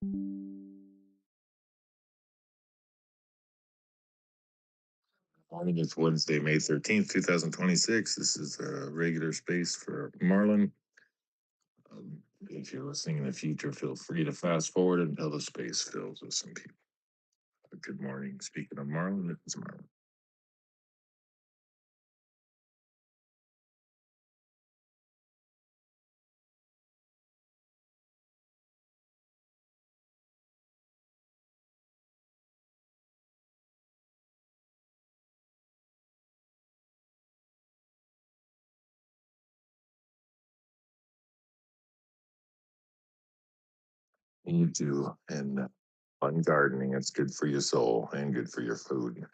Morning. It's Wednesday, May 13th, 2026. This is a regular space for Marlon. If you're listening in the future, feel free to fast forward until the space fills with some people. Good morning. Speaking of Marlon, this is Marlon. You too. And fun gardening. It's good for your soul and good for your food.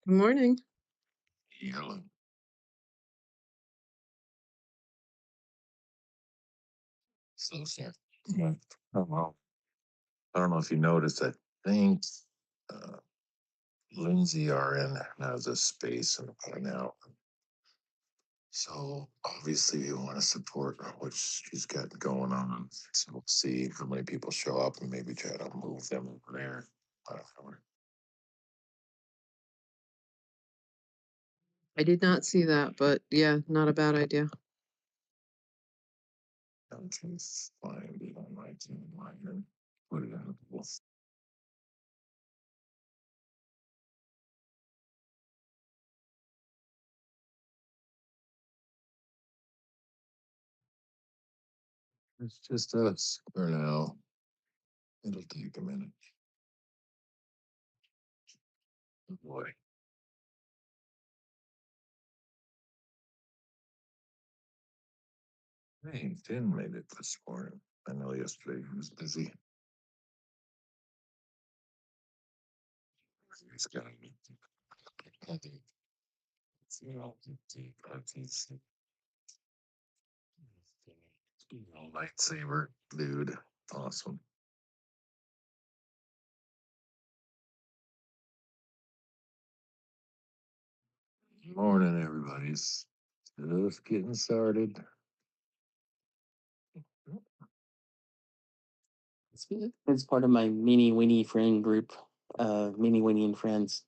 Good morning. Yellow. So sorry. Yeah. Oh, well. I don't know if you noticed, I think uh, Lindsay RN has a space in about an hour. So obviously we want to support what she's got going on. So we'll see how many people show up and maybe try to move them over there. I don't know. I did not see that, but yeah, not a bad idea. I'm trying to find it on my timeline and put it on the pool. It's just us for now. It'll take a minute. Oh boy. Hey, Finn made it this morning. I know yesterday he was busy. He's got a lightsaber, dude. Awesome. Morning, everybody's just getting started. It's part of my mini Winnie friend group, mini Winnie and friends.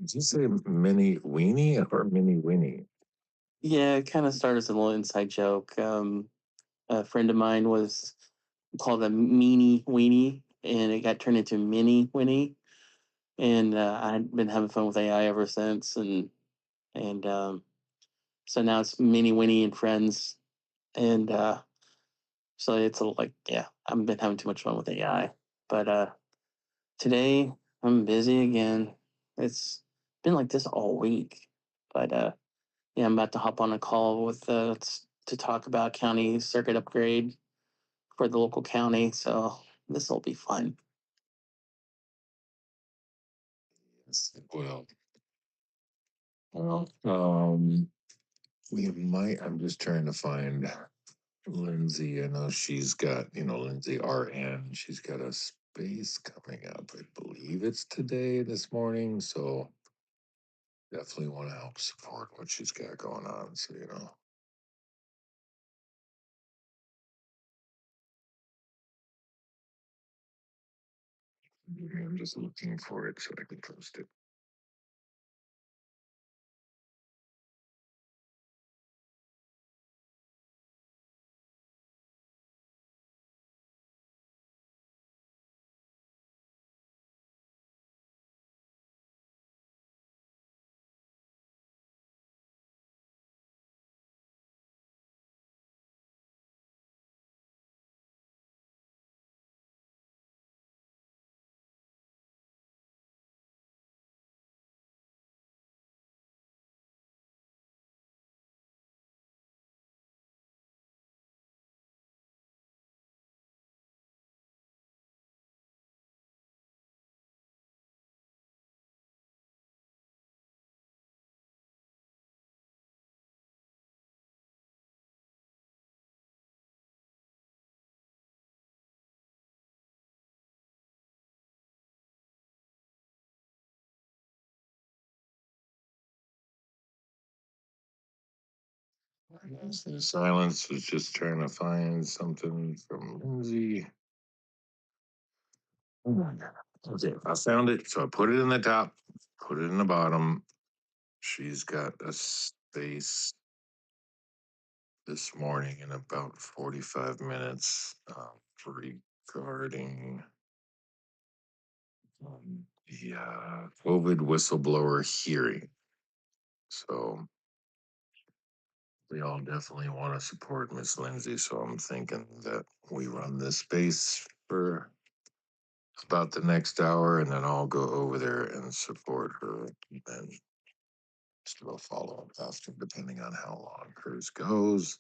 Did you say mini weenie or mini winnie? Yeah, it kind of started as a little inside joke. A friend of mine was called a meanie weenie, and it got turned into mini Winnie. And I've been having fun with AI ever since, and so now it's mini Winnie and friends, and so it's a, like yeah, I've been having too much fun with AI, but today I'm busy again. It's been like this all week, but yeah, I'm about to hop on a call with to talk about county circuit upgrade for the local county. So this will be fun. Yes. Well, we might. I'm just trying to find Lindsay. I know she's got, Lindsay RN. She's got a space coming up. I believe it's today, this morning. So definitely want to help support what she's got going on. So, I'm just looking for it so I can post it. The silence was just trying to find something from Lindsay. Okay, I found it. So I put it in the top, put it in the bottom. She's got a space this morning in about 45 minutes regarding the COVID whistleblower hearing. So we all definitely want to support Miss Lindsay. So I'm thinking that we run this space for about the next hour and then I'll go over there and support her and just do a follow up after, depending on how long hers goes.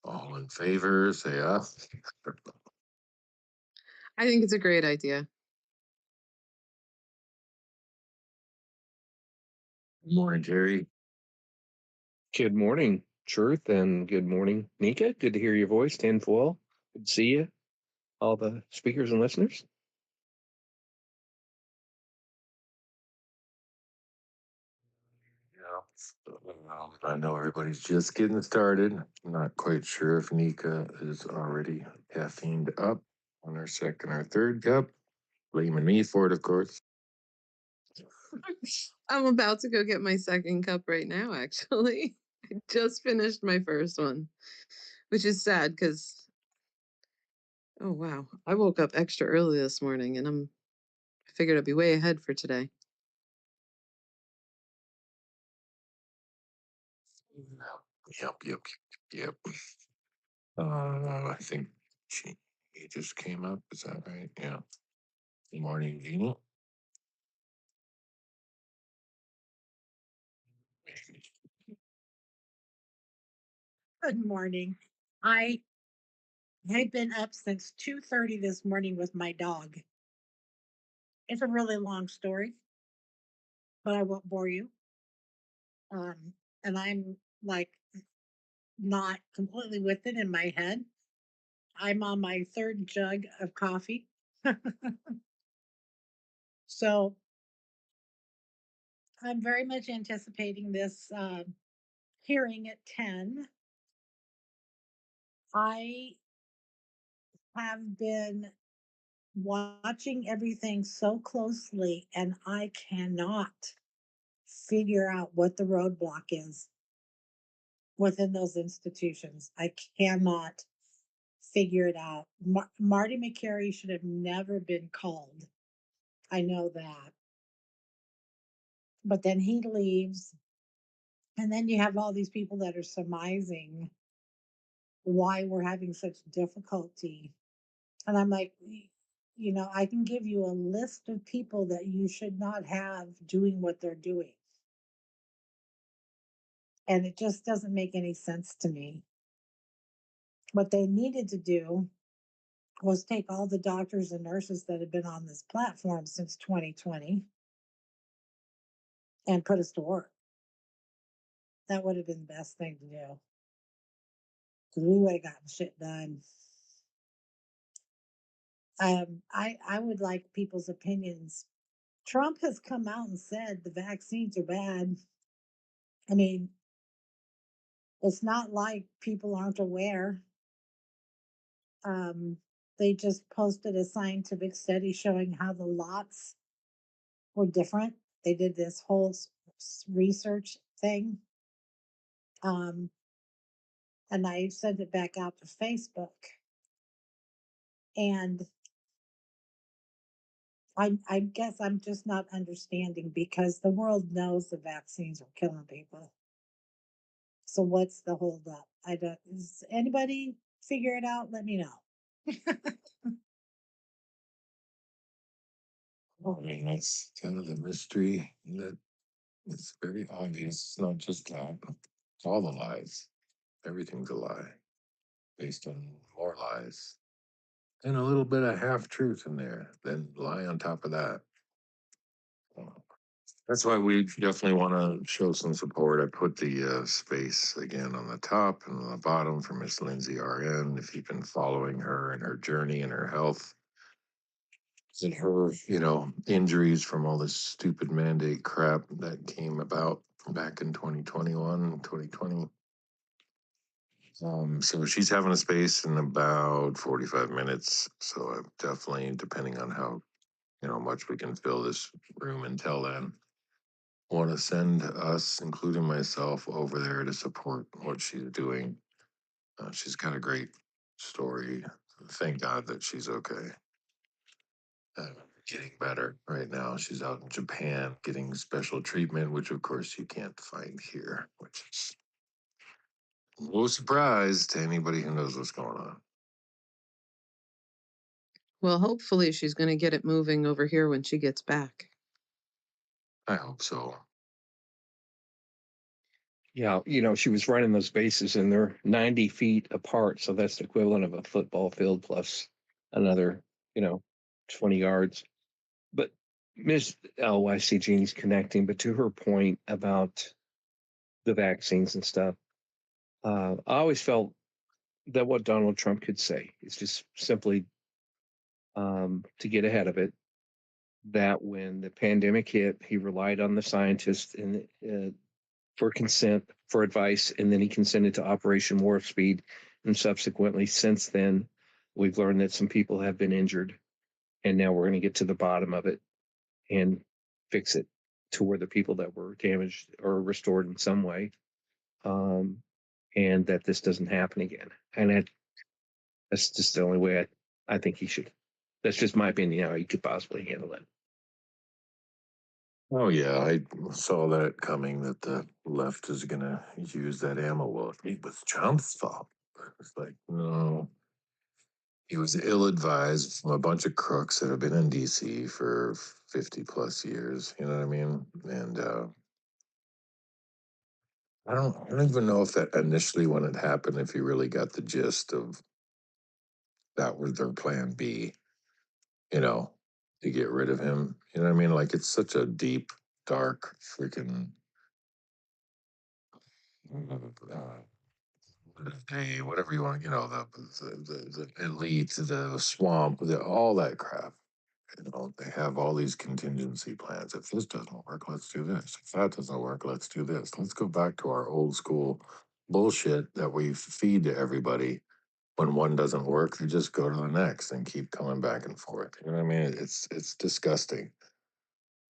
All in favor, say aye. I think it's a great idea. Morning, Jerry. Good morning, Truth, and good morning, Nika. Good to hear your voice, Tinfoil. Good to see you, all the speakers and listeners. Yeah. I know everybody's just getting started. I'm not quite sure if Nika is already caffeined up on her second or third cup. Blaming me for it, of course. I'm about to go get my second cup right now, actually. I just finished my first one, which is sad because, oh wow, I woke up extra early this morning and I figured I'd be way ahead for today. Yep. I think she just came up. Is that right? Yeah. Good morning, Jeannie. Good morning. I had been up since 2:30 this morning with my dog. It's a really long story, but I won't bore you. And I'm like not completely with it in my head. I'm on my third jug of coffee. So I'm very much anticipating this hearing at 10. I have been watching everything so closely and I cannot figure out what the roadblock is within those institutions. I cannot figure it out. Marty McCary should have never been called. I know that. But then he leaves. And then you have all these people that are surmising why we're having such difficulty. And I'm like, I can give you a list of people that you should not have doing what they're doing. And it just doesn't make any sense to me. What they needed to do was take all the doctors and nurses that have been on this platform since 2020 and put us to work. That would have been the best thing to do because we would have gotten shit done. I would like people's opinions. Trump has come out and said the vaccines are bad. I mean, it's not like people aren't aware. Um, they just posted a scientific study showing how the lots were different. They did this whole research thing. And I sent it back out to Facebook. And I guess I'm just not understanding because the world knows the vaccines are killing people. So what's the holdup? I don't. Does anybody figure it out? Let me know. I mean, that's kind of the mystery that it's very obvious. It's not just that, it's all the lies. Everything's a lie based on more lies and a little bit of half truth in there, then lie on top of that. That's why we definitely want to show some support. I put the space again on the top and on the bottom for Miss Lindsay RN. If you've been following her and her journey and her health and her, injuries from all this stupid mandate crap that came about back in 2021, 2020. So she's having a space in about 45 minutes. So I'm definitely, depending on how much we can fill this room until then, want to send us, including myself, over there to support what she's doing. She's got a great story. Thank God that she's okay. Getting better right now. She's out in Japan getting special treatment, which of course you can't find here, which is no surprise to anybody who knows what's going on. Well, hopefully she's going to get it moving over here when she gets back. I hope so. Yeah, she was running those bases and they're 90 feet apart. So that's the equivalent of a football field plus another, 20 yards. But I see Jeannie's connecting, but to her point about the vaccines and stuff, I always felt that what Donald Trump could say is just simply to get ahead of it, that when the pandemic hit, he relied on the scientists and for consent, for advice, and then he consented to Operation Warp Speed. And subsequently, since then, we've learned that some people have been injured, and now we're going to get to the bottom of it and fix it to where the people that were damaged are restored in some way, and that this doesn't happen again. And that's just the only way I think he should. That's just my opinion, how he could possibly handle it. Oh yeah, I saw that coming, that the left is gonna use that ammo. Well, it was Trump's fault. It's like, no, he was ill-advised from a bunch of crooks that have been in DC for 50 plus years. You know what I mean? And I don't even know if that initially, when it happened, if he really got the gist of that was their plan B, to get rid of him. You know what I mean? Like, it's such a deep, dark, freaking hey, whatever you want, the elite, the swamp, all that crap. They have all these contingency plans. If this doesn't work, let's do this. If that doesn't work, let's do this. Let's go back to our old school bullshit that we feed to everybody. When one doesn't work, they just go to the next and keep coming back and forth. You know what I mean? It's disgusting.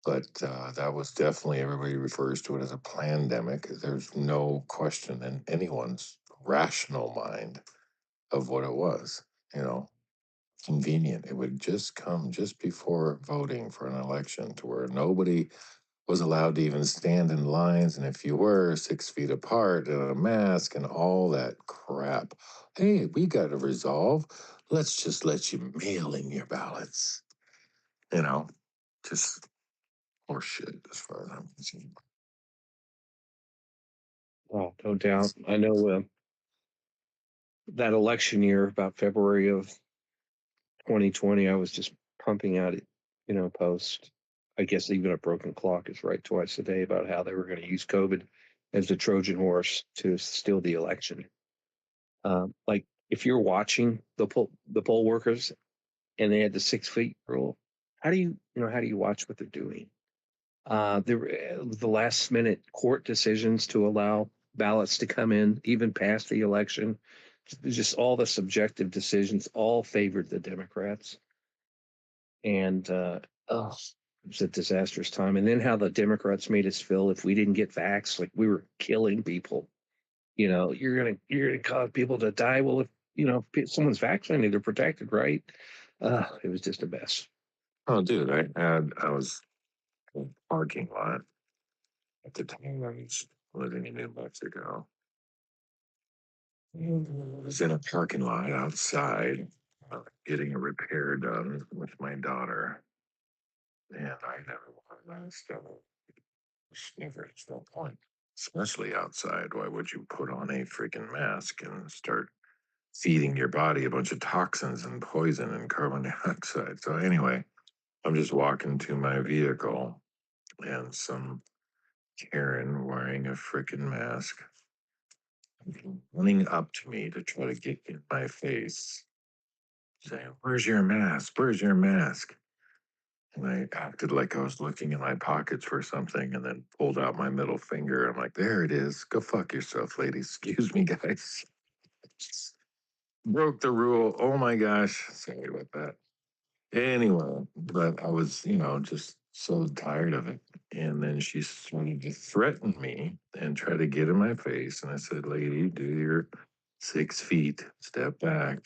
But that was definitely, everybody refers to it as a pandemic. There's no question in anyone's rational mind of what it was. You know, convenient. It would just come just before voting for an election, to where nobody was allowed to even stand in lines. And if you were, 6 feet apart and a mask and all that crap. Hey, we got to resolve. Let's just let you mail in your ballots. Just horseshit as far as I'm concerned. Oh, no doubt. I know that election year, about February of 2020, I was just pumping out, posts. I guess even a broken clock is right twice a day about how they were going to use COVID as the Trojan horse to steal the election. Like if you're watching the poll workers and they had the 6 feet rule, how do you watch what they're doing? The last minute court decisions to allow ballots to come in even past the election, just all the subjective decisions all favored the Democrats. And it was a disastrous time. And then how the Democrats made us feel if we didn't get vaxxed, like we were killing people. You're gonna cause people to die. Well, if someone's vaccinated, they're protected, right? It was just a mess. Oh, dude, I was in a parking lot at the time I was living in New Mexico. I was in a parking lot outside, getting a repair done with my daughter, and I never wanted that stuff. It's no point, especially outside. Why would you put on a freaking mask and start feeding your body a bunch of toxins and poison and carbon dioxide? So anyway, I'm just walking to my vehicle, and some Karen wearing a freaking mask running up to me to try to get in my face, saying, "Where's your mask? Where's your mask?" And I acted like I was looking in my pockets for something and then pulled out my middle finger. I'm like, there it is. Go fuck yourself, ladies. Excuse me, guys. Just broke the rule. Oh my gosh. Sorry about that. Anyway, but I was, just so tired of it. And then she started to threaten me and try to get in my face. And I said, lady, do your 6 feet, step back.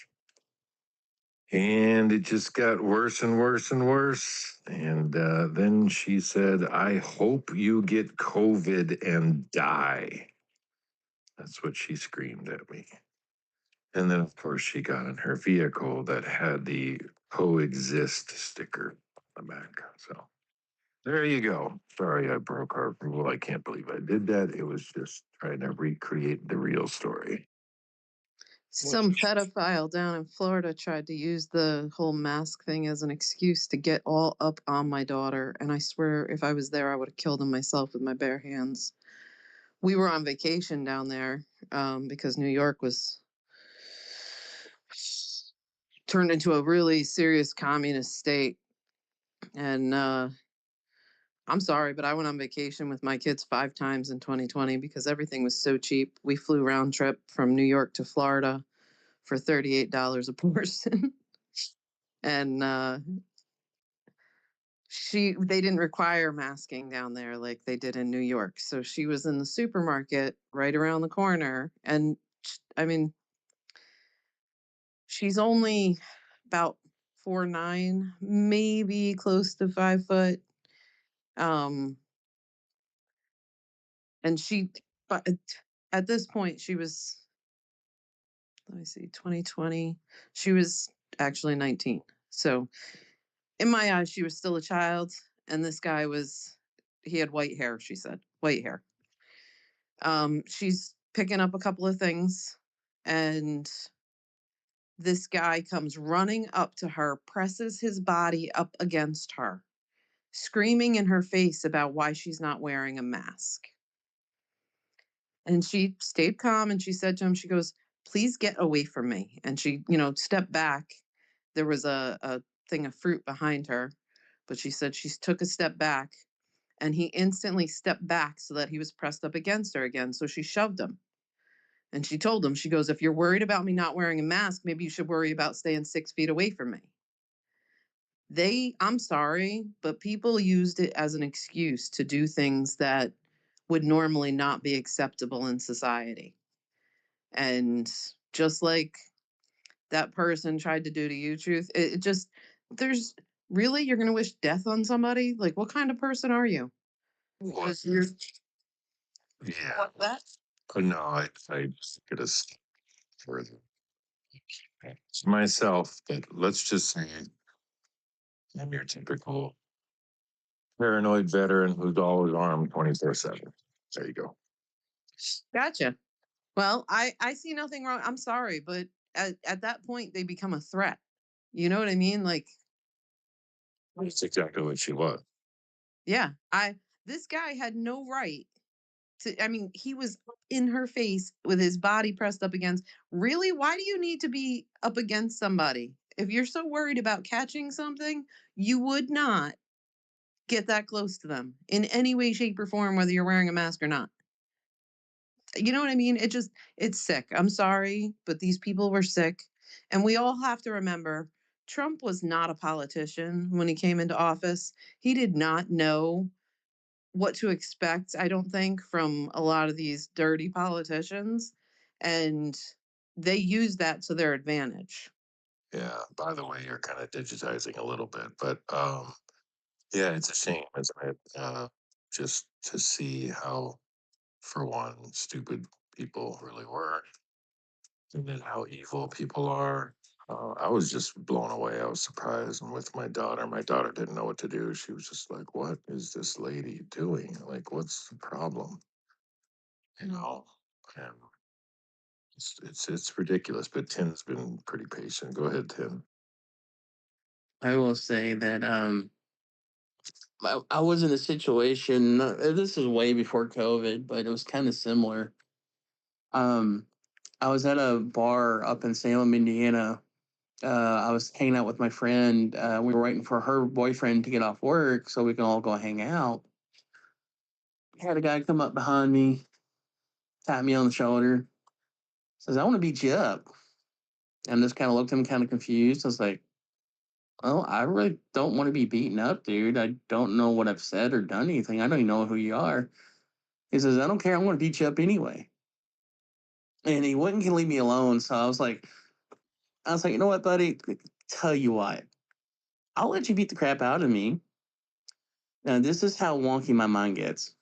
And it just got worse and worse and worse. And then she said, I hope you get COVID and die. That's what she screamed at me. And then, of course, she got in her vehicle that had the coexist sticker on the back. So there you go. Sorry, I broke our rule. I can't believe I did that. It was just trying to recreate the real story. Some pedophile down in Florida tried to use the whole mask thing as an excuse to get all up on my daughter. And I swear, if I was there, I would have killed him myself with my bare hands. We were on vacation down there because New York was turned into a really serious communist state. And I'm sorry, but I went on vacation with my kids 5 times in 2020 because everything was so cheap. We flew round trip from New York to Florida for $38 a person. And they didn't require masking down there like they did in New York. So she was in the supermarket right around the corner. And I mean, she's only about 4'9", maybe close to 5 foot. And but at this point, she was, let me see, 2020. She was actually 19. So in my eyes, she was still a child. And this guy he had white hair, she said, white hair. She's picking up a couple of things, and this guy comes running up to her, presses his body up against her, screaming in her face about why she's not wearing a mask. And she stayed calm, and she said to him, she goes, please get away from me. And she, stepped back. There was a thing of fruit behind her, but she said she took a step back, and he instantly stepped back so that he was pressed up against her again. So she shoved him. And she told him, she goes, if you're worried about me not wearing a mask, maybe you should worry about staying 6 feet away from me. I'm sorry, but people used it as an excuse to do things that would normally not be acceptable in society. And just like that person tried to do to you, Truth, it just, you're going to wish death on somebody? Like, what kind of person are you? What? You're, Yeah. what, that? No, I just get us further. It's myself, but let's just say I'm your typical paranoid veteran who's always armed 24/7. There you go. Gotcha. Well, I see nothing wrong. I'm sorry, but at that point, they become a threat. You know what I mean? Like, That's exactly what she was. yeah, this guy had no right to, I mean, he was in her face with his body pressed up against. Really? Why do you need to be up against somebody? If you're so worried about catching something, you would not get that close to them in any way, shape, or form, whether you're wearing a mask or not. You know what I mean? It's sick. I'm sorry, but these people were sick. And we all have to remember Trump was not a politician when he came into office. He did not know what to expect, I don't think, from a lot of these dirty politicians. And they use that to their advantage. Yeah. By the way, you're kind of digitizing a little bit, but yeah, it's a shame, isn't it? Just to see how, for one, stupid people really were, and then how evil people are. I was just blown away. I was surprised. And with my daughter didn't know what to do. She was just like, what is this lady doing? Like, what's the problem? You know? And it's ridiculous, but Tim's been pretty patient. Go ahead, Tim. I will say that I was in a situation. This is way before COVID, but it was kind of similar. I was at a bar up in Salem, Indiana, I was hanging out with my friend. We were waiting for her boyfriend to get off work so we can all go hang out. Had a guy come up behind me, tap me on the shoulder, says, "I want to beat you up." And just kind of looked at him kind of confused. I was like, "Well, I really don't want to be beaten up, dude. I don't know what I've said or done anything. I don't even know who you are." He says, "I don't care. I'm going to beat you up anyway." And he wouldn't leave me alone. So I was like, "You know what, buddy? Tell you what, I'll let you beat the crap out of me. Now, this is how wonky my mind gets.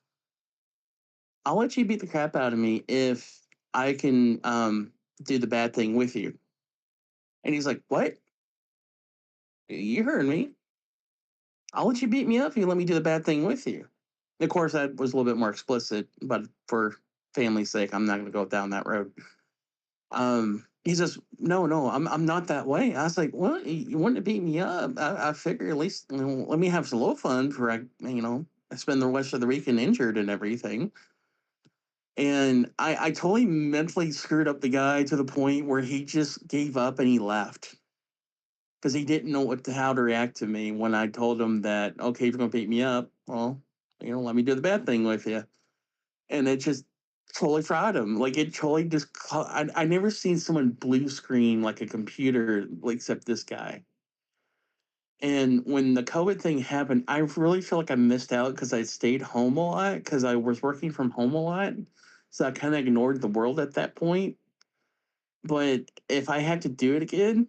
I'll let you beat the crap out of me if I can do the bad thing with you." And he's like, "What? You heard me. I'll let you beat me up if you let me do the bad thing with you." Of course, that was a little bit more explicit, but for family's sake, I'm not going to go down that road. He says, "No, no, I'm not that way." I was like, "Well, you want to beat me up? I figure at least let me have some low fun for I spend the rest of the weekend injured and everything." And I totally mentally screwed up the guy to the point where he just gave up and he left because he didn't know how to react to me when I told him that, okay, if you're gonna beat me up, well, let me do the bad thing with you. And it just totally fried him. Like it totally just. I never seen someone blue screen like a computer, except this guy. And when the COVID thing happened, I really feel like I missed out because I stayed home a lot because I was working from home a lot. So I kind of ignored the world at that point. But if I had to do it again,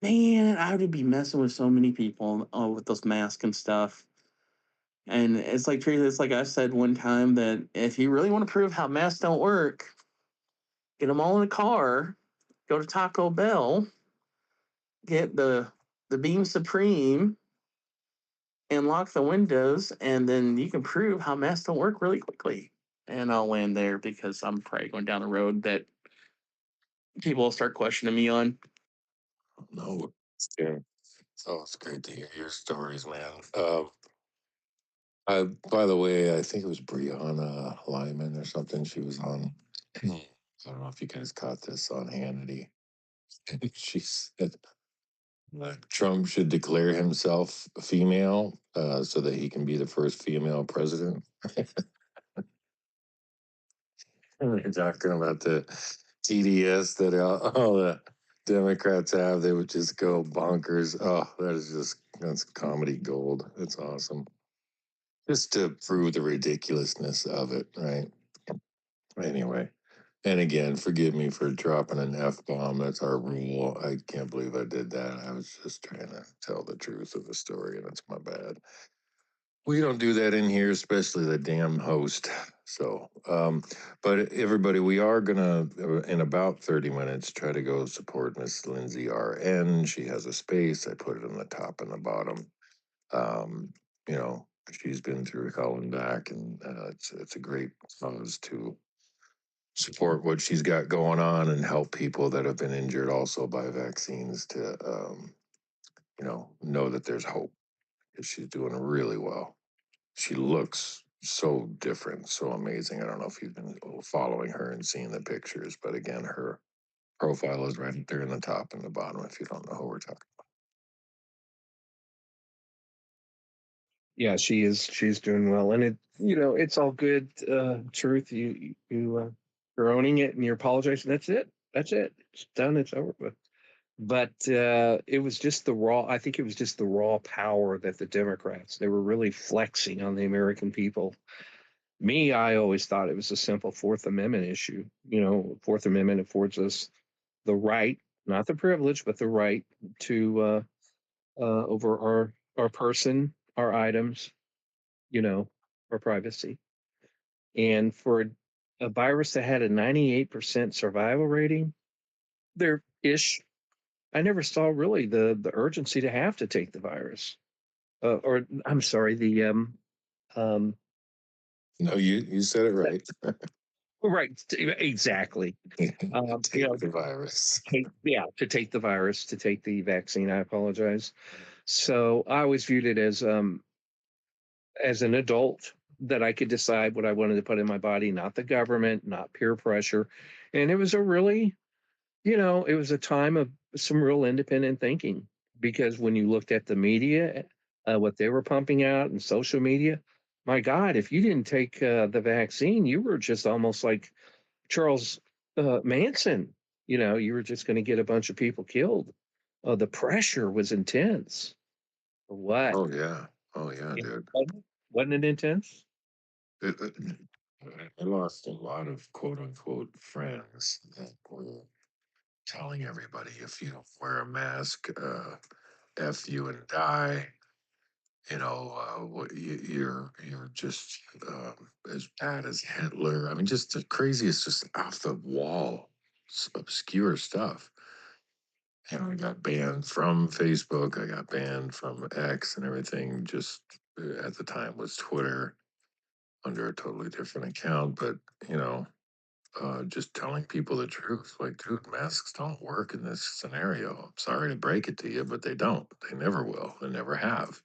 man, I would be messing with so many people with those masks and stuff. And it's like, Teresa, it's like I said one time that if you really want to prove how masks don't work, get them all in the car, go to Taco Bell, get the Beam Supreme, and lock the windows, and then you can prove how masks don't work really quickly. And I'll land there because I'm probably going down a road that people will start questioning me on. No, yeah. So it's great to hear your stories, man. By the way, I think it was Brianna Lyman or something. She was on. I don't know if you guys caught this on Hannity. She said Trump should declare himself a female so that he can be the first female president. We're talking about the TDS that all the Democrats have. They would just go bonkers. Oh, that's comedy gold. It's awesome. Just to prove the ridiculousness of it, right? Anyway, and again, forgive me for dropping an F bomb. That's our rule. I can't believe I did that. I was just trying to tell the truth of the story, and it's my bad. We don't do that in here, especially the damn host. So, but everybody, we are gonna in about 30 minutes try to go support Miss Lindsay RN. She has a space. I put it in the top and the bottom. Um, she's been through hell and back, and it's a great cause to support what she's got going on and help people that have been injured also by vaccines to know that there's hope. She's doing really well. She looks so different, so amazing. I don't know if you've been following her and seeing the pictures, but again, her profile is right there in the top and the bottom if you don't know who we're talking Yeah, she is. She's doing well, and it's all good. Truth, you're owning it and you're apologizing. That's it. That's it. It's done. It's over with. But it was just the raw. I think it was just the raw power that the Democrats, they were really flexing on the American people. Me, I always thought it was a simple Fourth Amendment issue. Fourth Amendment affords us the right, not the privilege, but the right to over our person, our items, our privacy. And for a virus that had a 98% survival rating, there ish, I never saw really the urgency to have to take the virus. Or I'm sorry, the about. No, you said it right. right, exactly. Take the virus. To take the virus, to take the vaccine. I apologize. So I always viewed it as an adult that I could decide what I wanted to put in my body, not the government, not peer pressure. And it was a really, it was a time of some real independent thinking, because when you looked at the media, what they were pumping out and social media, my God, if you didn't take the vaccine, you were just almost like Charles Manson. You know, you were just going to get a bunch of people killed. The pressure was intense. For what? Oh yeah, Yeah. dude. Wasn't it intense? It, I lost a lot of quote unquote friends that were telling everybody if you don't wear a mask, f you and die. You know, you're just as bad as Hitler. I mean, just the craziest, just off the wall, obscure stuff. You know, I got banned from Facebook. I got banned from X and everything. Just at the time was Twitter under a totally different account. But you know, just telling people the truth. Like, dude, masks don't work in this scenario. I'm sorry to break it to you, but they don't. They never will. They never have.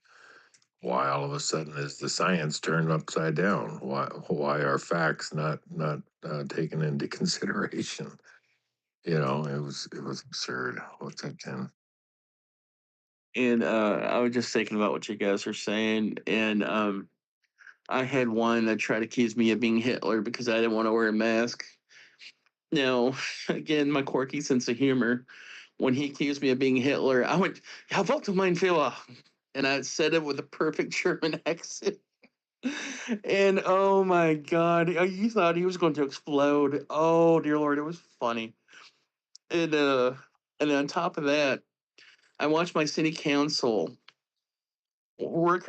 Why all of a sudden is the science turned upside down? Why are facts not taken into consideration? You know, it was absurd. What's that, Ken? And I was just thinking about what you guys are saying, and I had one that tried to accuse me of being Hitler because I didn't want to wear a mask. Now, again, my quirky sense of humor. When he accused me of being Hitler, I went, "Ja, wollte mein Fehler," and I said it with a perfect German accent. And oh my god, you thought he was going to explode. Oh dear lord, it was funny. And and then on top of that, I watched my city council work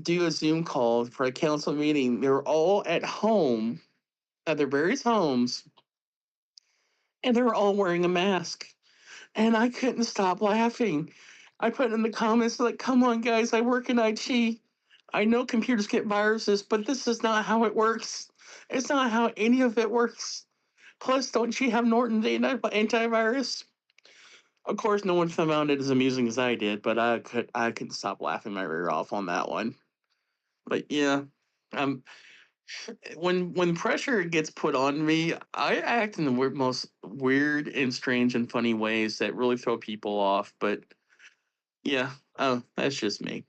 do a Zoom call for a council meeting. They were all at home at their various homes, and they were all wearing a mask. And I couldn't stop laughing. I put in the comments like, "Come on, guys! I work in IT. I know computers get viruses, but this is not how it works. It's not how any of it works. Plus, don't you have Norton's antivirus?" Of course, no one found it as amusing as I did, but I couldn't stop laughing my rear off on that one. But yeah, um, when pressure gets put on me, I act in the most weird and strange and funny ways that really throw people off. But yeah, that's just me.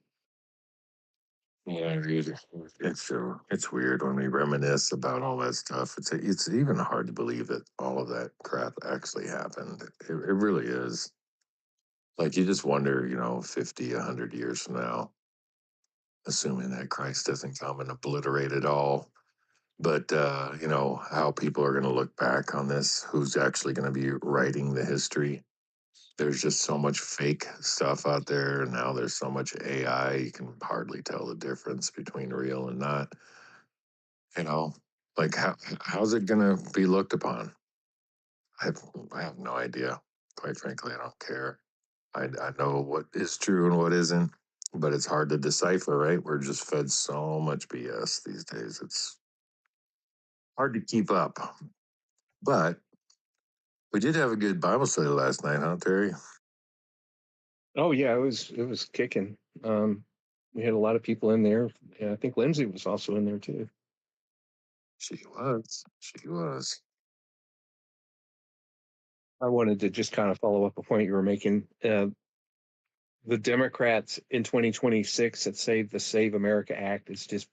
Yeah, dude, it's weird when we reminisce about all that stuff. It's even hard to believe that all of that crap actually happened. It really is. Like you just wonder, you know, 50, 100 years from now, assuming that Christ doesn't come and obliterate it all. But you know, how people are going to look back on this, who's actually going to be writing the history. There's just so much fake stuff out there. Now there's so much AI, you can hardly tell the difference between real and not. You know, like how's it going to be looked upon? I have, I have no idea. Quite frankly, I don't care. I know what is true and what isn't, but it's hard to decipher, right? We're just fed so much BS these days. It's hard to keep up. But we did have a good Bible study last night, huh, Terry? Oh yeah, it was kicking. We had a lot of people in there. And I think Lindsay was also in there too. She was. She was. I wanted to just kind of follow up a point you were making. The Democrats in 2026 that Save the Save America Act is just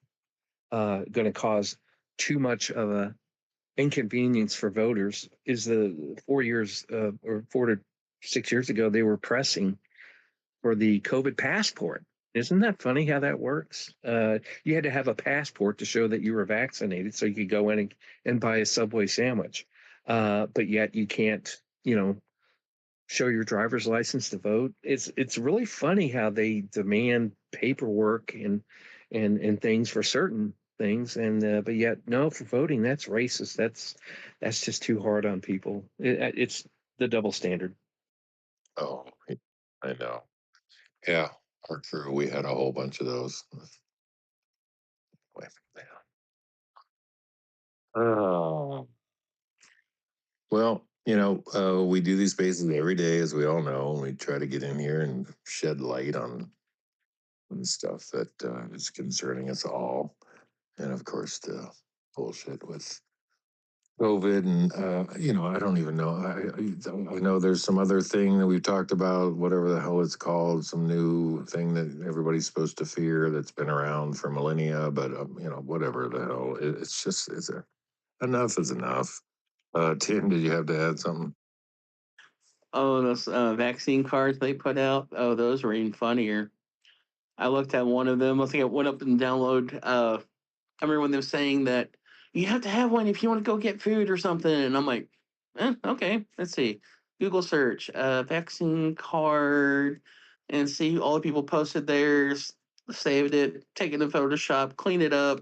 going to cause too much of a inconvenience for voters. Is the 4 years or 4 to 6 years ago they were pressing for the COVID passport. Isn't that funny how that works? You had to have a passport to show that you were vaccinated so you could go in and buy a Subway sandwich. But yet you can't, show your driver's license to vote. It's really funny how they demand paperwork and things for certain things, and but yet no, for voting that's racist. That's just too hard on people. It's the double standard. Oh, I know. Yeah, our crew, we had a whole bunch of those. Oh. Well, you know, we do these spaces every day, as we all know, and we try to get in here and shed light on stuff that is concerning us all. And of course, the bullshit with COVID, and I don't even know. I know there's some other thing that we've talked about, whatever the hell it's called, some new thing that everybody's supposed to fear that's been around for millennia. But whatever the hell, enough is enough. Tim, did you have to add something? Oh, those vaccine cards they put out. Oh, those were even funnier. I looked at one of them. I think I went up and download. I remember when they were saying that you have to have one if you want to go get food or something, and I'm like, okay, let's see. Google search, vaccine card, and see all the people posted theirs, saved it, take it in Photoshop, clean it up,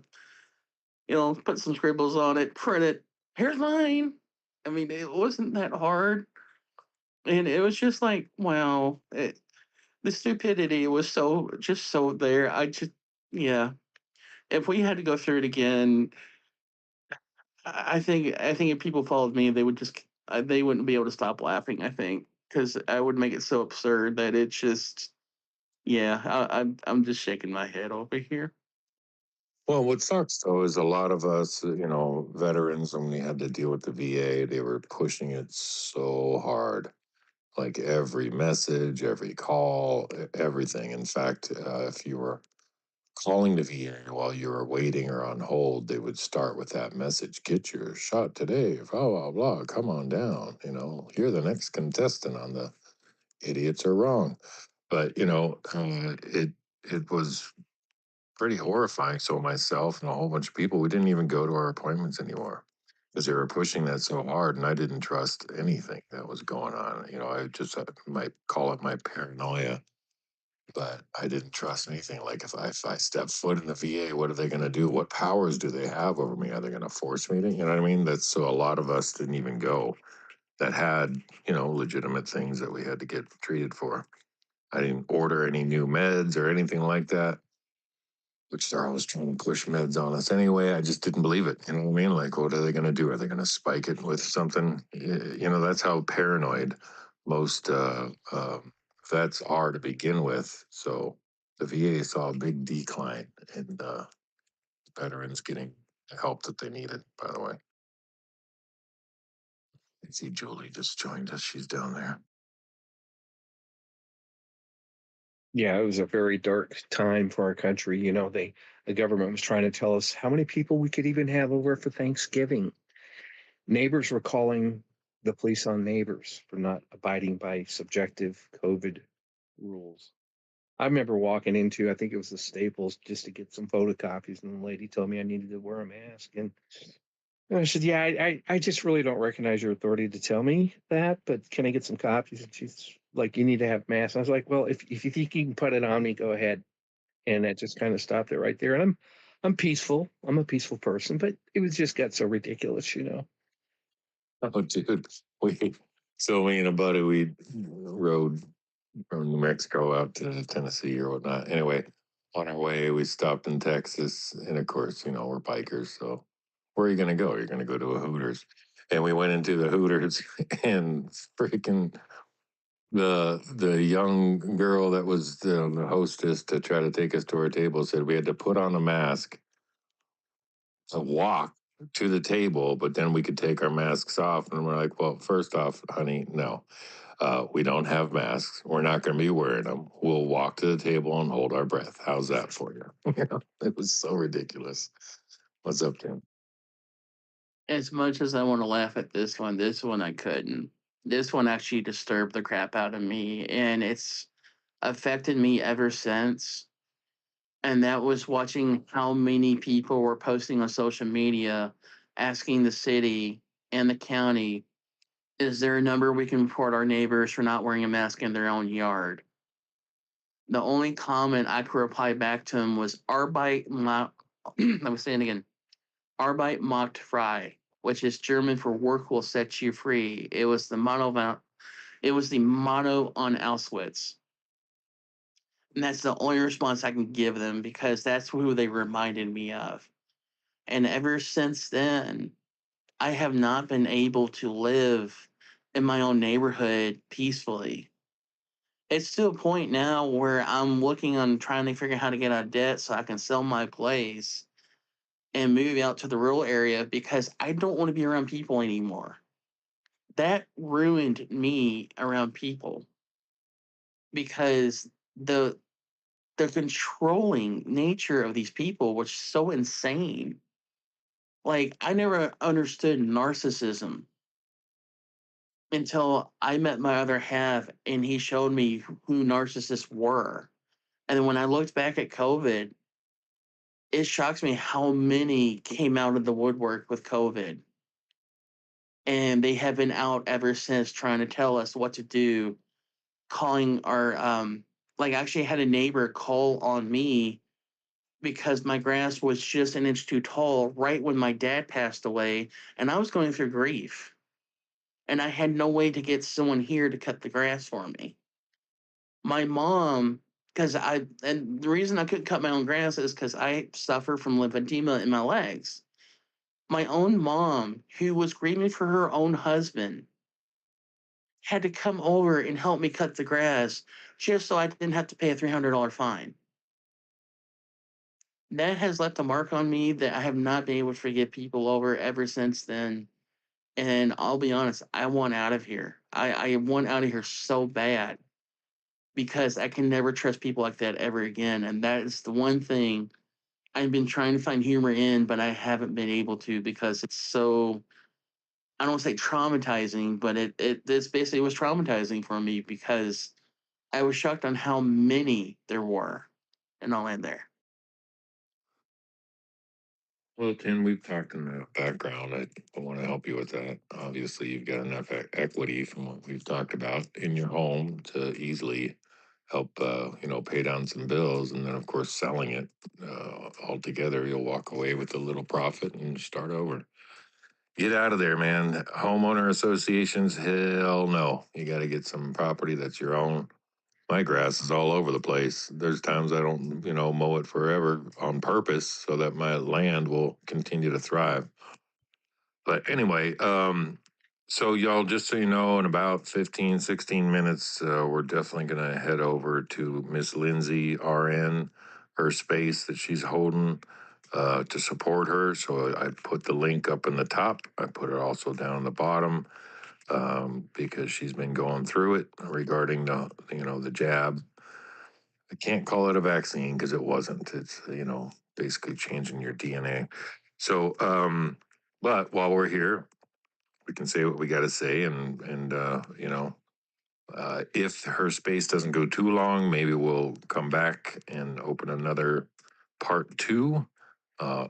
put some scribbles on it, print it. Here's mine. I mean, it wasn't that hard, and it was just like, wow, the stupidity was so there. Yeah. If we had to go through it again, I think if people followed me, they would just they wouldn't be able to stop laughing. I think because I would make it so absurd that it's just yeah. I'm just shaking my head over here. Well, what sucks though is a lot of us, veterans, when we had to deal with the VA, they were pushing it so hard. Like every message, every call, everything. In fact, if you were calling the VA while you were waiting or on hold, they would start with that message: "Get your shot today." Blah blah blah. Come on down. You're the next contestant on the idiots are wrong. But it was pretty horrifying. So myself and a whole bunch of people, we didn't even go to our appointments anymore because they were pushing that so hard, and I didn't trust anything that was going on. I just might call it my paranoia, but I didn't trust anything. Like if I step foot in the VA, what are they going to do? What powers do they have over me? Are they going to force me to? You know what I mean? That's so a lot of us didn't even go that had legitimate things that we had to get treated for. I didn't order any new meds or anything like that, which they're always trying to push meds on us anyway. I just didn't believe it. You know what I mean? Like, what are they going to do? Are they going to spike it with something? That's how paranoid most vets are to begin with. So the VA saw a big decline in veterans getting the help that they needed, by the way. I see Julie just joined us. She's down there. Yeah, it was a very dark time for our country. The government was trying to tell us how many people we could even have over for Thanksgiving. Neighbors were calling the police on neighbors for not abiding by subjective COVID rules. I remember walking into, I think it was the Staples, just to get some photocopies, and the lady told me I needed to wear a mask. And I said, "Yeah, I just really don't recognize your authority to tell me that, but can I get some copies?" And she's like, "You need to have masks." I was like, "Well, if you think you can put it on me, go ahead." And that just kind of stopped it right there. And I'm peaceful. I'm a peaceful person, but it was just got so ridiculous. Oh, dude, so me and a buddy, we rode from New Mexico out to Tennessee or whatnot. Anyway, on our way, we stopped in Texas, and of course, we're bikers. So, where are you going to go? You're going to go to a Hooters, and we went into the Hooters, and freaking the young girl that was the hostess to try to take us to our table said we had to put on a mask to walk to the table, but then we could take our masks off. And we're like, well, first off, honey, no, we don't have masks. We're not going to be wearing them. We'll walk to the table and hold our breath. How's that for you? It was so ridiculous. What's up, Tim? As much as I want to laugh at this one I couldn't. This one actually disturbed the crap out of me, and it's affected me ever since. And that was watching how many people were posting on social media asking the city and the county, is there a number we can report our neighbors for not wearing a mask in their own yard? The only comment I could reply back to him was Arbeit macht, let me say it again, Arbeit macht frei, which is German for work will set you free. It was the motto on Auschwitz. And that's the only response I can give them because that's who they reminded me of. And ever since then, I have not been able to live in my own neighborhood peacefully. It's to a point now where I'm looking on trying to figure out how to get out of debt so I can sell my place. and move out to the rural area because I don't want to be around people anymore. That ruined me around people because the controlling nature of these people was so insane. Like, I never understood narcissism until I met my other half and he showed me who narcissists were. And then when I looked back at COVID, it shocks me how many came out of the woodwork with COVID. And they have been out ever since trying to tell us what to do, calling our like I actually had a neighbor call on me because my grass was just an inch too tall right when my dad passed away and I was going through grief. And I had no way to get someone here to cut the grass for me. My mom, and the reason I couldn't cut my own grass is because I suffer from lymphedema in my legs. My own mom, who was grieving for her own husband, had to come over and help me cut the grass just so I didn't have to pay a $300 fine. That has left a mark on me that I have not been able to forget people over ever since then. And I'll be honest, I want out of here. I want out of here so bad because I can never trust people like that ever again. And that is the one thing I've been trying to find humor in, but I haven't been able to because it's so, I don't want to say traumatizing, but this basically was traumatizing for me because I was shocked on how many there were. And I'll end there. Well, Tim, we've talked in the background. I want to help you with that. Obviously, you've got enough equity from what we've talked about in your home to easily help, pay down some bills. And then, of course, selling it altogether, you'll walk away with a little profit and start over. Get out of there, man. Homeowner associations, hell no. You got to get some property that's your own. My grass is all over the place. There's times I don't, mow it forever on purpose so that my land will continue to thrive. But anyway, so y'all, just so you know, in about 15, 16 minutes, we're definitely going to head over to Miss Lindsay RN, her space that she's holding to support her. So I put the link up in the top. I put it also down in the bottom because she's been going through it regarding the jab. I can't call it a vaccine because it wasn't. It's, basically changing your DNA. So, but while we're here, we can say what we got to say. And if her space doesn't go too long, maybe we'll come back and open another part 2.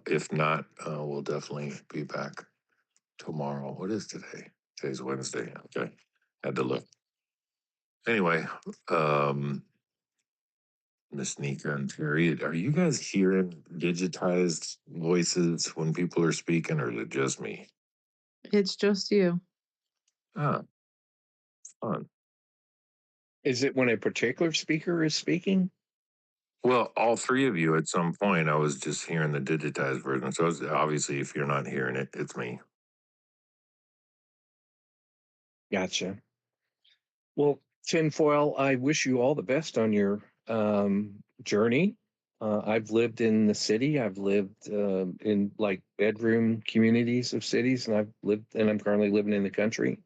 If not, we'll definitely be back tomorrow. What is today? Today's Wednesday. Okay. Had to look. Anyway, Miss Nika and Terry, are you guys hearing digitized voices when people are speaking, or is it just me? It's just you. Ah, fun. Is it when a particular speaker is speaking? Well, all three of you at some point, I was just hearing the digitized version. So obviously, if you're not hearing it, it's me. Gotcha. Well, Tinfoil, I wish you all the best on your journey. I've lived in the city. I've lived in like bedroom communities of cities, and I'm currently living in the country.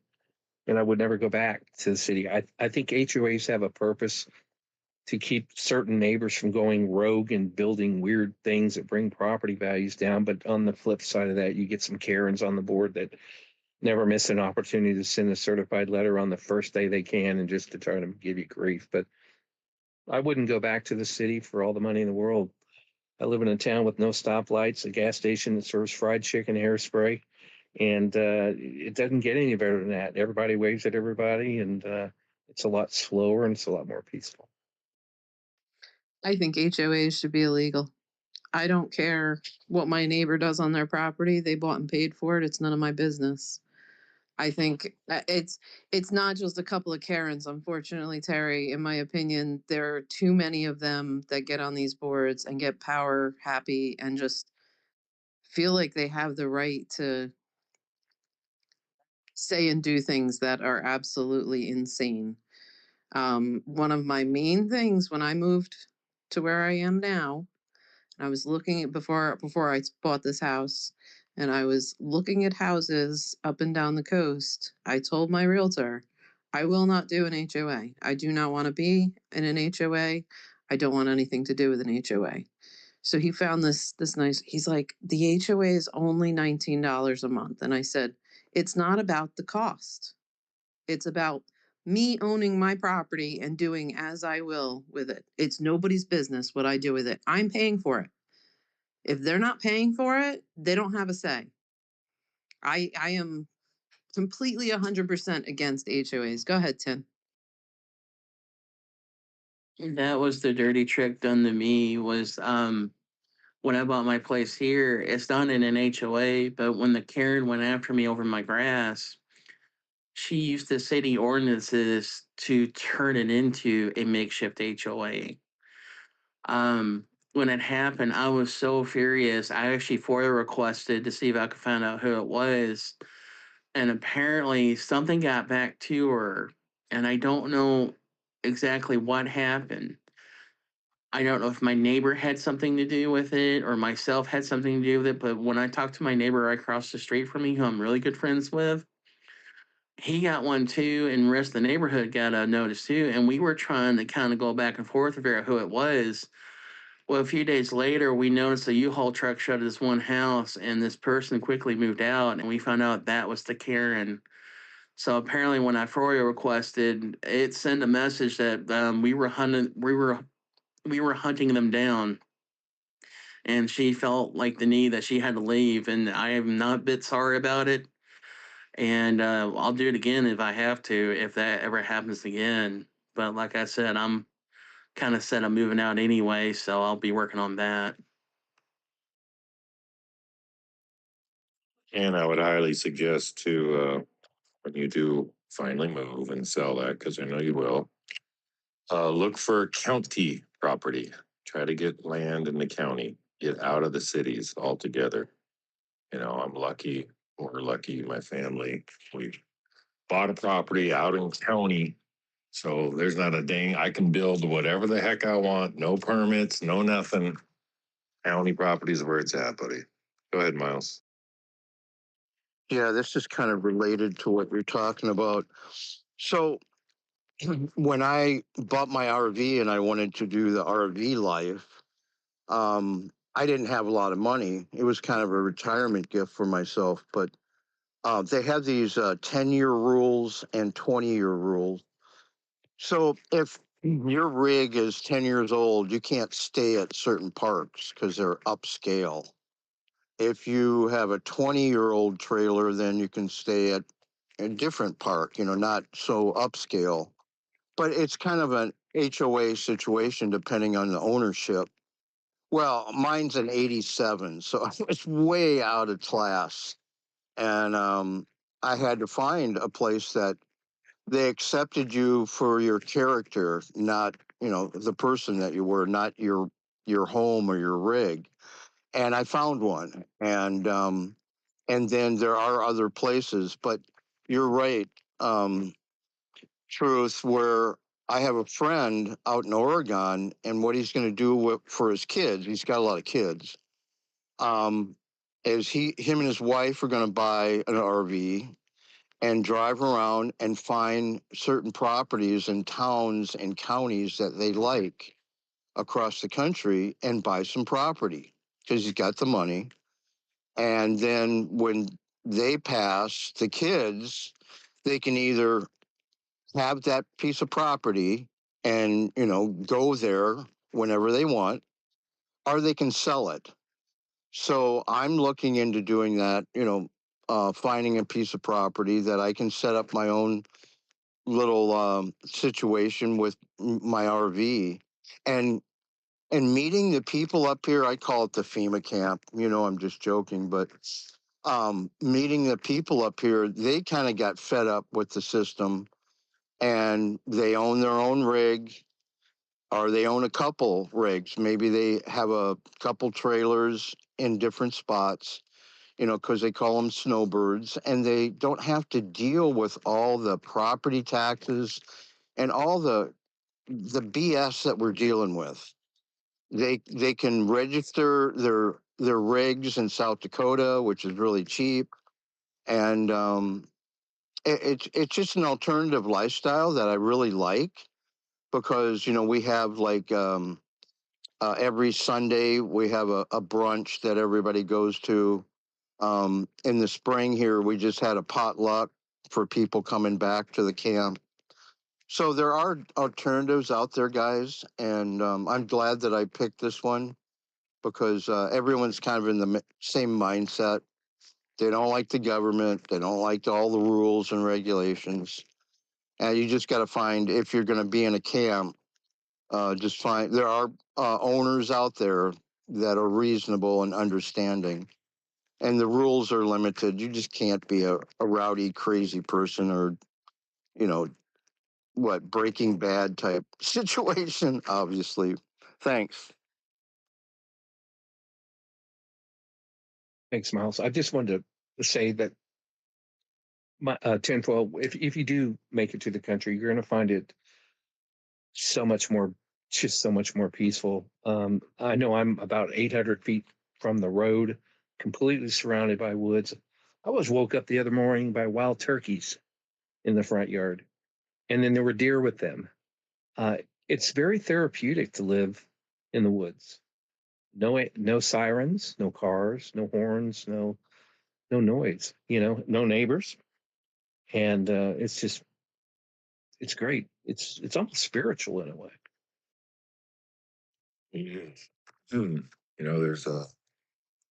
And I would never go back to the city. I think HOAs have a purpose to keep certain neighbors from going rogue and building weird things that bring property values down. But on the flip side of that, you get some Karens on the board that never miss an opportunity to send a certified letter on the first day they can and just to try to give you grief. But I wouldn't go back to the city for all the money in the world. I live in a town with no stoplights, a gas station that serves fried chicken hairspray, and it doesn't get any better than that. Everybody waves at everybody, and it's a lot slower and it's a lot more peaceful. I think HOAs should be illegal. I don't care what my neighbor does on their property. They bought and paid for it. It's none of my business. I think it's not just a couple of Karens, unfortunately, Terry. In my opinion, there are too many of them that get on these boards and get power happy and just feel like they have the right to say and do things that are absolutely insane. One of my main things when I moved to where I am now, I was looking at before I bought this house, and I was looking at houses up and down the coast. I told my realtor, I will not do an HOA. I do not want to be in an HOA. I don't want anything to do with an HOA. So he found this nice. He's like, the HOA is only $19 a month, and I said, it's not about the cost. It's about me owning my property and doing as I will with it. It's nobody's business what I do with it. I'm paying for it. If they're not paying for it, they don't have a say. I am completely 100% against HOAs. Go ahead, Tim. That was the dirty trick done to me. Was when I bought my place here, it's not in an HOA, but when the Karen went after me over my grass, she used the city ordinances to turn it into a makeshift HOA. When it happened, I was so furious. I actually FOIA requested to see if I could find out who it was. And apparently something got back to her, and I don't know exactly what happened. I don't know if my neighbor had something to do with it or myself had something to do with it, but when I talked to my neighbor right across the street from me, who I'm really good friends with, he got one too, and the rest of the neighborhood got a notice too. And we were trying to kind of go back and forth to figure out who it was. Well, a few days later, we noticed a U-Haul truck shut at this one house, and this person quickly moved out, and we found out that was the Karen. So apparently, when I FOIA requested, it sent a message that we were hunting them down, and she felt like the need that she had to leave, and I am not a bit sorry about it. And I'll do it again if I have to, if that ever happens again. But like I said, I'm kind of set on moving out anyway, so I'll be working on that. And I would highly suggest to when you do finally move and sell that, because I know you will, look for county property. Try to get land in the county. Get out of the cities altogether. You know, I'm lucky. We're lucky. My family. We bought a property out in county. So there's not a dang. I can build whatever the heck I want. No permits. No nothing. County property is where it's at, buddy. Go ahead, Miles. Yeah, this is kind of related to what you're talking about. So when I bought my RV and I wanted to do the RV life, I didn't have a lot of money. It was kind of a retirement gift for myself, but they have these 10-year rules and 20-year rules. So if your rig is 10 years old, you can't stay at certain parks because they're upscale. If you have a 20-year-old trailer, then you can stay at a different park, not so upscale. But it's kind of an HOA situation depending on the ownership. Well, mine's an 87, so it's way out of class. And I had to find a place that they accepted you for your character, not, the person that you were, not your home or your rig. And I found one. And then there are other places, but you're right, Truth, where I have a friend out in Oregon, and what he's going to do for his kids, he's got a lot of kids, is him and his wife are going to buy an RV and drive around and find certain properties in towns and counties that they like across the country and buy some property because he's got the money. And then when they pass, the kids, they can either have that piece of property and, go there whenever they want, or they can sell it. So I'm looking into doing that, finding a piece of property that I can set up my own little situation with my RV and meeting the people up here. I call it the FEMA camp. I'm just joking, but meeting the people up here, they kind of got fed up with the system, and they own their own rig, or they own a couple rigs. Maybe they have a couple trailers in different spots, because they call them snowbirds, and they don't have to deal with all the property taxes and all the BS that we're dealing with. they can register their rigs in South Dakota, which is really cheap, and it's just an alternative lifestyle that I really like because we have like every Sunday we have a brunch that everybody goes to. In the spring here, we just had a potluck for people coming back to the camp. So there are alternatives out there, guys, and I'm glad that I picked this one because everyone's kind of in the same mindset. They don't like the government. They don't like all the rules and regulations. And you just got to find if you're going to be in a camp. Just find there are owners out there that are reasonable and understanding, and the rules are limited. You just can't be a rowdy, crazy person or you know what Breaking Bad type situation. Obviously, thanks. Thanks, Miles. I just wanted to say that my 10-12, if you do make it to the country, you're going to find it so much more, just so much more peaceful. I know I'm about 800 feet from the road, completely surrounded by woods. I was woke up the other morning by wild turkeys in the front yard, and then there were deer with them. It's very therapeutic to live in the woods. No sirens, no cars, no horns, no noise. No neighbors, and it's great. It's almost spiritual in a way. Yes.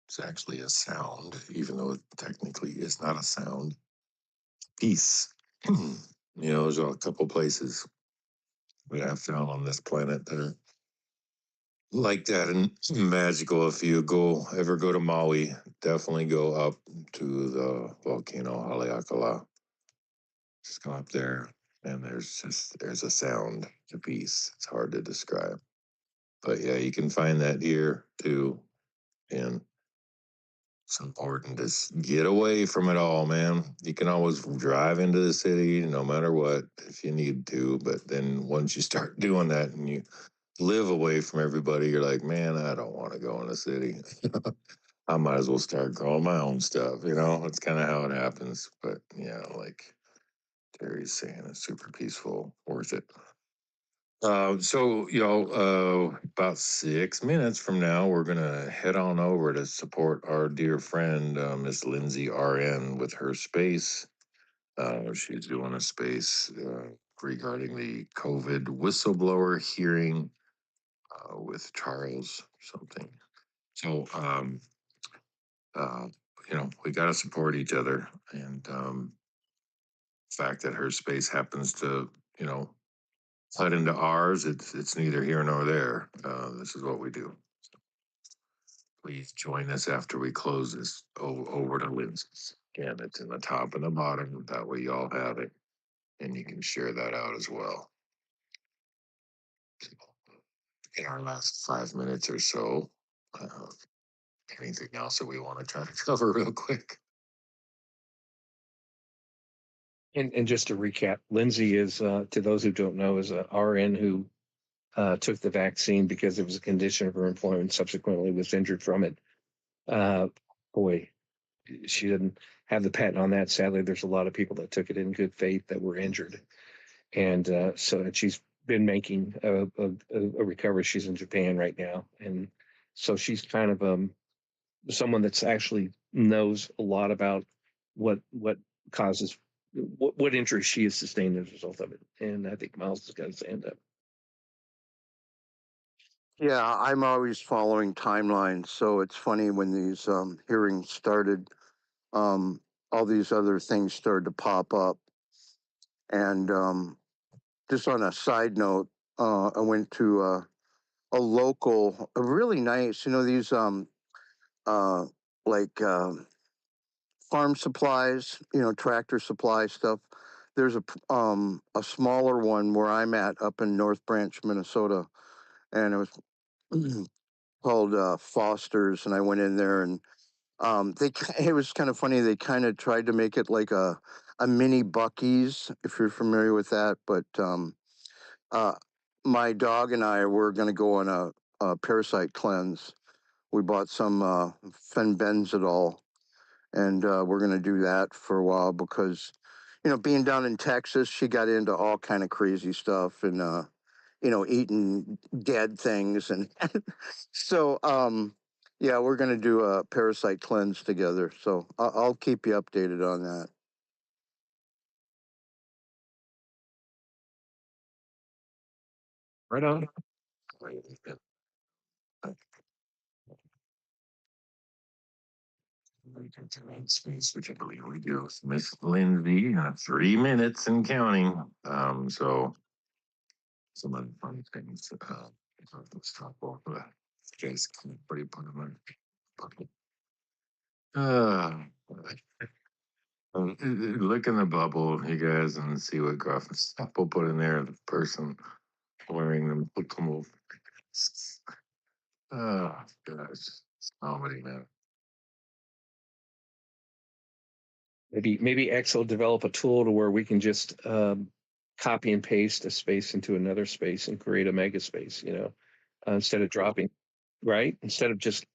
It's actually a sound, even though it technically is not a sound. Peace. There's a couple places we have found on this planet that are like that and magical. If you ever go to Maui, definitely go up to the volcano Haleakala. Just go up there, and there's a sound to peace. It's hard to describe, but yeah, you can find that here too, and it's important to get away from it all, man. You can always drive into the city no matter what if you need to, but then once you start doing that and you live away from everybody, you're like, man, I don't want to go in the city. I might as well start growing my own stuff. It's kind of how it happens. But yeah, like Terry's saying, it's super peaceful, worth it. About 6 minutes from now, we're gonna head on over to support our dear friend Miss Lindsay RN with her space. She's doing a space regarding the COVID whistleblower hearing with Charles something. So, we got to support each other, and the fact that her space happens to, cut into ours, it's neither here nor there. This is what we do. Please join us after we close this over to Lindsay's. Again, it's in the top and the bottom. That way, y'all have it, and you can share that out as well. In our last 5 minutes or so, anything else that we want to try to cover real quick? And just to recap, Lindsay is, to those who don't know, is a RN who took the vaccine because it was a condition of her employment, subsequently was injured from it. Boy, she didn't have the patent on that. Sadly, there's a lot of people that took it in good faith that were injured. And so she's been making a recovery. She's in Japan right now. And so she's kind of someone that's actually knows a lot about what causes what injury she has sustained as a result of it. And I think Miles has got his hand up. Yeah, I'm always following timelines, so it's funny when these hearings started. All these other things started to pop up, and just on a side note, I went to a local, a really nice, these like farm supplies, tractor supply stuff. There's a smaller one where I'm at up in North Branch, Minnesota, and it was called Foster's, and I went in there and it was kind of funny. They kind of tried to make it like a mini Buc-ee's, if you're familiar with that. But uh, my dog and I were going to go on parasite cleanse. We bought some fenbenzidol, and we're going to do that for a while because, you know, being down in Texas, she got into all kind of crazy stuff and, you know, eating dead things. And so, yeah, we're going to do a parasite cleanse together. So I'll keep you updated on that. Right on. Space, which I believe we do. Miss Lindsay, 3 minutes and counting. So some of the funny things. Let's talk about that. Guys, pretty put them in bucket. Look in the bubble, you guys, and see what graphic stuff we'll put in there. The person wearing them multiple. Oh gosh, comedy, man. Maybe X will develop a tool to where we can just copy and paste a space into another space and create a mega space, you know, instead of dropping, right? Instead of just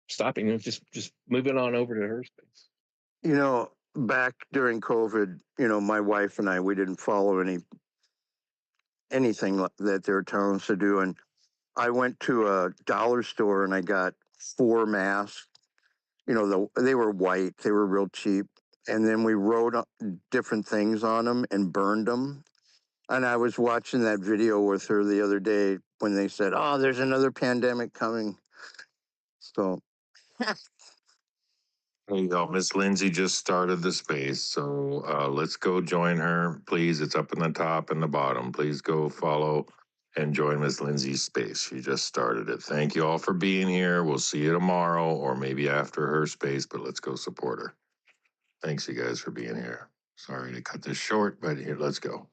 stopping, you know, just move it on over to her space. You know, back during COVID, you know, my wife and I, we didn't follow anything that they were telling us to do. And I went to a dollar store and I got 4 masks. You know, they were white, they were real cheap. And then we wrote different things on them and burned them. And I was watching that video with her the other day when they said, "Oh, there's another pandemic coming." So There you go. Miss Lindsay just started the space. So let's go join her. Please, it's up in the top and the bottom. Please go follow and join Miss Lindsay's space. She just started it. Thank you all for being here. We'll see you tomorrow or maybe after her space, but let's go support her. Thanks, you guys, for being here. Sorry to cut this short, but here, let's go.